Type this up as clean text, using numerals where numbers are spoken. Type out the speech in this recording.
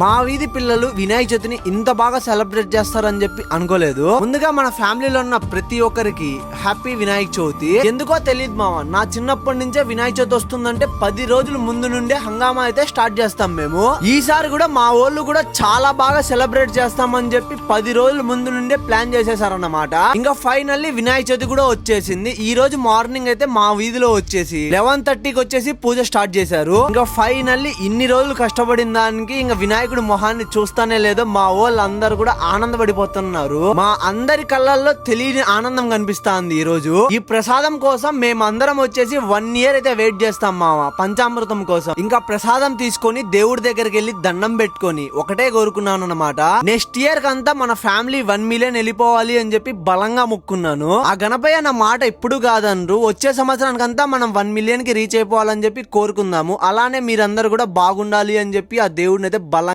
మా వీధి పిల్లలు వినాయక చవితిని ఇంత బాగా సెలబ్రేట్ చేస్తారని చెప్పి అనుకోలేదు. ముందుగా మన ఫ్యామిలీలో ఉన్న ప్రతి ఒక్కరికి హ్యాపీ వినాయక చవితి. ఎందుకో తెలియదు మామ, నా చిన్నప్పటి నుంచే వినాయక చవితి వస్తుందంటే 10 రోజుల ముందు నుండే హంగామా అయితే స్టార్ట్ చేస్తాం మేము. ఈసారి కూడా మా వాళ్ళు కూడా చాలా బాగా సెలబ్రేట్ చేస్తామని చెప్పి 10 రోజుల ముందు నుండే ప్లాన్ చేసేసారన్నమాట. ఇంకా ఫైనల్లీ వినాయక చవితి కూడా వచ్చేసింది. ఈ రోజు మార్నింగ్ అయితే మా వీధిలో వచ్చేసి 11:30కి వచ్చేసి పూజ స్టార్ట్ చేశారు. ఇంకా ఫైనల్లీ ఇన్ని రోజులు కష్టపడిన దానికి ఇంకా వినాయకుడు మొహాన్ని చూస్తానే లేదో మా వాళ్ళందరూ కూడా ఆనందపడిపోతున్నారు. మా అందరి కళ్ళల్లో తెలియని ఆనందం కనిపిస్తుంది. ఈ రోజు ఈ ప్రసాదం కోసం మేమందరం వచ్చేసి 1 year అయితే వెయిట్ చేస్తాం మామ, పంచామృతం కోసం. ఇంకా ప్రసాదం తీసుకొని దేవుడి దగ్గరికి వెళ్ళి దండం పెట్టుకొని ఒకటే కోరుకున్నాను అన్నమాట. నెక్స్ట్ ఇయర్ కంతా మన ఫ్యామిలీ 1 million వెళ్ళిపోవాలి అని చెప్పి బలంగా మొక్కున్నాను. ఆ గణపయ్య నా మాట ఇప్పుడు కాదనరు, వచ్చే సంవత్సరానికంతా మనం 1 million కి రీచ్ అయిపోవాలని చెప్పి కోరుకుందాము. అలానే మీరందరూ కూడా బాగుండాలి అని చెప్పి ఆ దేవుడిని అయితే బలంగా